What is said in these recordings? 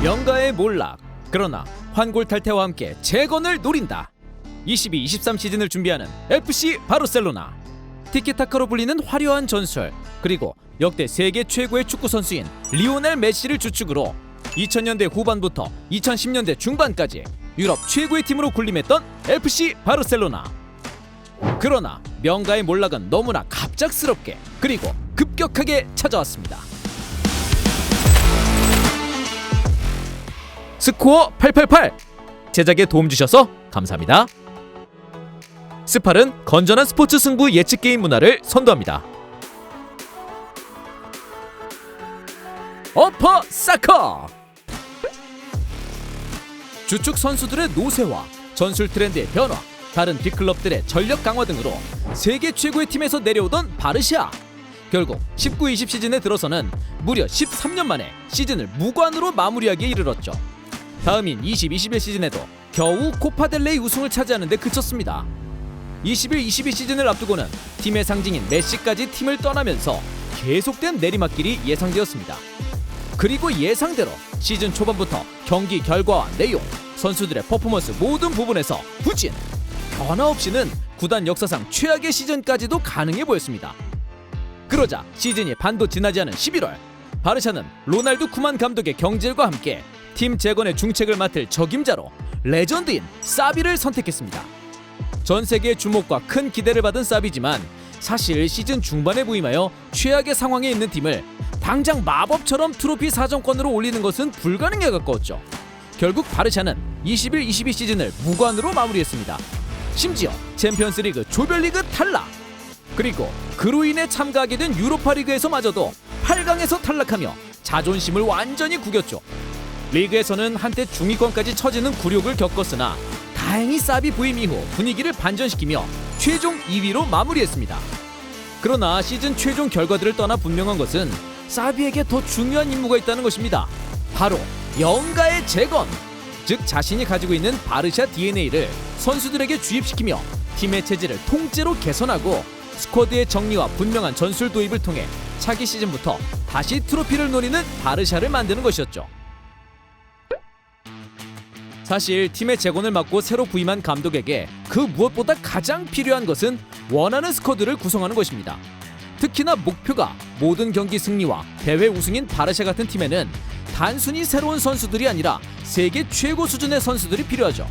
명가의 몰락, 그러나 환골탈태와 함께 재건을 노린다. 22-23 시즌을 준비하는 FC 바르셀로나. 티키타카로 불리는 화려한 전술, 그리고 역대 세계 최고의 축구 선수인 리오넬 메시를 주축으로 2000년대 후반부터 2010년대 중반까지 유럽 최고의 팀으로 군림했던 FC 바르셀로나. 그러나 명가의 몰락은 너무나 갑작스럽게 그리고 급격하게 찾아왔습니다. 스코어 888 제작에 도움 주셔서 감사합니다. 스팔은 건전한 스포츠 승부 예측 게임 문화를 선도합니다. 어퍼 사커! 주축 선수들의 노쇠화, 전술 트렌드의 변화, 다른 빅클럽들의 전력 강화 등으로 세계 최고의 팀에서 내려오던 바르샤. 결국 19-20 시즌에 들어서는 무려 13년 만에 시즌을 무관으로 마무리하기에 이르렀죠. 다음인 20-21 시즌에도 겨우 코파델레이 우승을 차지하는 데 그쳤습니다. 21-22 시즌을 앞두고는 팀의 상징인 메시까지 팀을 떠나면서 계속된 내리막길이 예상되었습니다. 그리고 예상대로 시즌 초반부터 경기 결과와 내용, 선수들의 퍼포먼스 모든 부분에서 부진, 변화 없이는 구단 역사상 최악의 시즌까지도 가능해 보였습니다. 그러자 시즌이 반도 지나지 않은 11월, 바르샤는 로날두 쿠만 감독의 경질과 함께 팀 재건의 중책을 맡을 적임자로 레전드인 사비를 선택했습니다. 전 세계의 주목과 큰 기대를 받은 사비지만 사실 시즌 중반에 부임하여 최악의 상황에 있는 팀을 당장 마법처럼 트로피 사정권으로 올리는 것은 불가능에 가까웠죠. 결국 바르샤는 21-22 시즌을 무관으로 마무리했습니다. 심지어 챔피언스리그 조별리그 탈락, 그리고 그로 인해 참가하게 된 유로파리그에서마저도 8강에서 탈락하며 자존심을 완전히 구겼죠. 리그에서는 한때 중위권까지 처지는 굴욕을 겪었으나 다행히 사비 부임 이후 분위기를 반전시키며 최종 2위로 마무리했습니다. 그러나 시즌 최종 결과들을 떠나 분명한 것은 사비에게 더 중요한 임무가 있다는 것입니다. 바로 영가의 재건, 즉 자신이 가지고 있는 바르샤 DNA를 선수들에게 주입시키며 팀의 체질을 통째로 개선하고 스쿼드의 정리와 분명한 전술 도입을 통해 차기 시즌부터 다시 트로피를 노리는 바르샤를 만드는 것이었죠. 사실 팀의 재건을 맡고 새로 부임한 감독에게 그 무엇보다 가장 필요한 것은 원하는 스쿼드를 구성하는 것입니다. 특히나 목표가 모든 경기 승리와 대회 우승인 바르샤 같은 팀에는 단순히 새로운 선수들이 아니라 세계 최고 수준의 선수들이 필요하죠.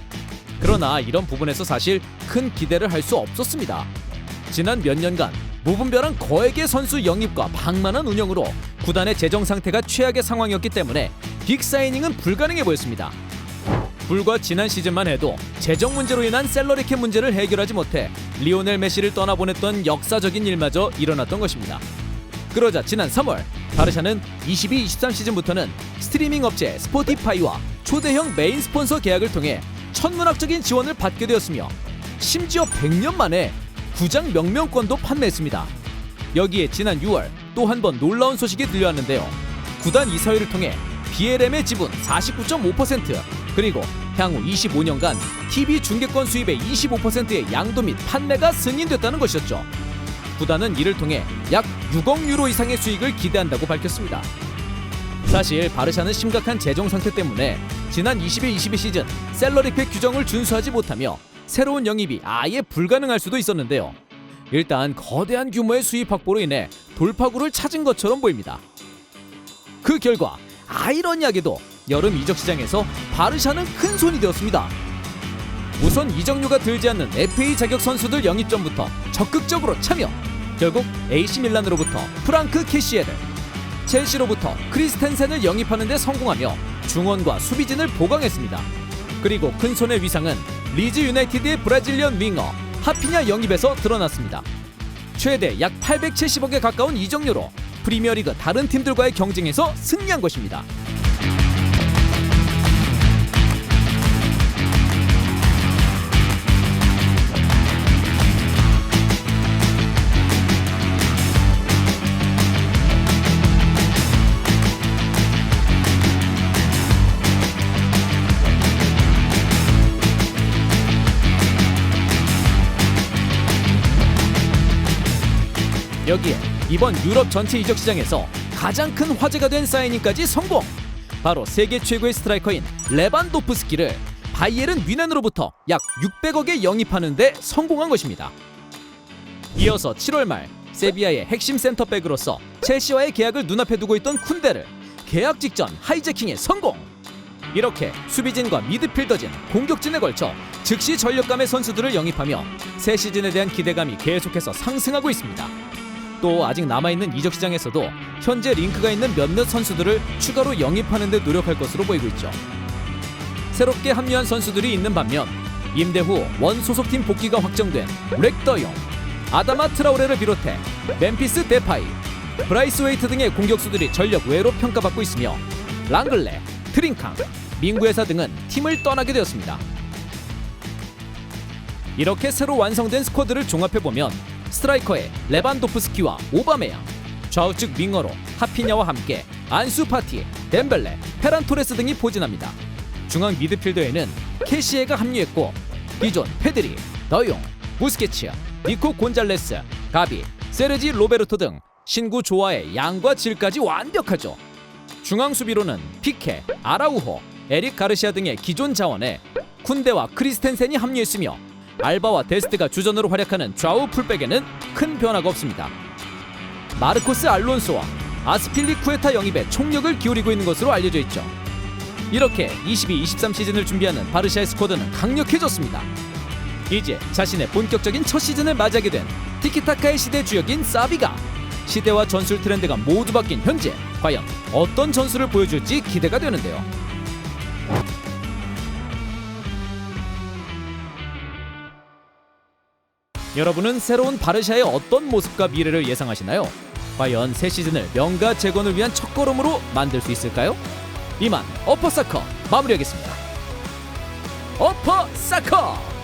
그러나 이런 부분에서 사실 큰 기대를 할 수 없었습니다. 지난 몇 년간 무분별한 거액의 선수 영입과 방만한 운영으로 구단의 재정 상태가 최악의 상황이었기 때문에 빅사이닝은 불가능해 보였습니다. 불과 지난 시즌만 해도 재정 문제로 인한 셀러리캡 문제를 해결하지 못해 리오넬 메시를 떠나보냈던 역사적인 일마저 일어났던 것입니다. 그러자 지난 3월 바르샤는 22-23 시즌부터는 스트리밍 업체 스포티파이와 초대형 메인 스폰서 계약을 통해 천문학적인 지원을 받게 되었으며 심지어 100년 만에 구장 명명권도 판매했습니다. 여기에 지난 6월 또 한 번 놀라운 소식이 들려왔는데요. 구단 이사회를 통해 BLM의 지분 49.5%, 그리고 향후 25년간 TV 중계권 수입의 25%의 양도 및 판매가 승인됐다는 것이었죠. 구단은 이를 통해 약 6억 유로 이상의 수익을 기대한다고 밝혔습니다. 사실 바르샤는 심각한 재정 상태 때문에 지난 21-22 시즌 셀러리캡 규정을 준수하지 못하며 새로운 영입이 아예 불가능할 수도 있었는데요. 일단 거대한 규모의 수입 확보로 인해 돌파구를 찾은 것처럼 보입니다. 그 결과 아이러니하게도 여름 이적 시장에서 바르샤는 큰 손이 되었습니다. 우선 이적료가 들지 않는 FA 자격 선수들 영입전부터 적극적으로 참여. 결국 AC 밀란으로부터 프랑크 캐시에를, 첼시로부터 크리스텐센을 영입하는 데 성공하며 중원과 수비진을 보강했습니다. 그리고 큰 손의 위상은 리즈 유나이티드의 브라질리언 윙어 하피냐 영입에서 드러났습니다. 최대 약 870억에 가까운 이적료로 프리미어리그 다른 팀들과의 경쟁에서 승리한 것입니다. 여기에 이번 유럽 전체 이적 시장에서 가장 큰 화제가 된 사이닝까지 성공! 바로 세계 최고의 스트라이커인 레반도프스키를 바이에른 뮌헨으로부터 약 600억에 영입하는 데 성공한 것입니다. 이어서 7월 말 세비야의 핵심 센터백으로서 첼시와의 계약을 눈앞에 두고 있던 쿤데를 계약 직전 하이제킹에 성공! 이렇게 수비진과 미드필더진, 공격진에 걸쳐 즉시 전력감의 선수들을 영입하며 새 시즌에 대한 기대감이 계속해서 상승하고 있습니다. 또 아직 남아있는 이적 시장에서도 현재 링크가 있는 몇몇 선수들을 추가로 영입하는 데 노력할 것으로 보이고 있죠. 새롭게 합류한 선수들이 있는 반면 임대 후 원 소속팀 복귀가 확정된 렉더용, 아다마 트라우레를 비롯해 멤피스 데파이, 브라이스 웨이트 등의 공격수들이 전력 외로 평가받고 있으며 랑글레, 트링캉, 민구에사 등은 팀을 떠나게 되었습니다. 이렇게 새로 완성된 스쿼드를 종합해보면 스트라이커의 레반도프스키와 오바메양, 좌우측 윙어로 하피냐와 함께 안수 파티, 덴벨레, 페란 토레스 등이 포진합니다. 중앙 미드필더에는 캐시에가 합류했고 기존 페드리, 더용, 부스케츠, 니코 곤잘레스, 가비, 세르지 로베르토 등 신구 조화의 양과 질까지 완벽하죠. 중앙 수비로는 피케, 아라우호, 에릭 가르시아 등의 기존 자원에 쿤데와 크리스텐센이 합류했으며 알바와 데스트가 주전으로 활약하는 좌우 풀백에는 큰 변화가 없습니다. 마르코스 알론소와 아스필리쿠에타 영입에 총력을 기울이고 있는 것으로 알려져 있죠. 이렇게 22-23 시즌을 준비하는 바르샤의 스쿼드는 강력해졌습니다. 이제 자신의 본격적인 첫 시즌을 맞이하게 된 티키타카의 시대 주역인 사비가 시대와 전술 트렌드가 모두 바뀐 현재 과연 어떤 전술을 보여줄지 기대가 되는데요. 여러분은 새로운 바르샤의 어떤 모습과 미래를 예상하시나요? 과연 새 시즌을 명가 재건을 위한 첫걸음으로 만들 수 있을까요? 이만 어퍼사커 마무리하겠습니다. 어퍼사커!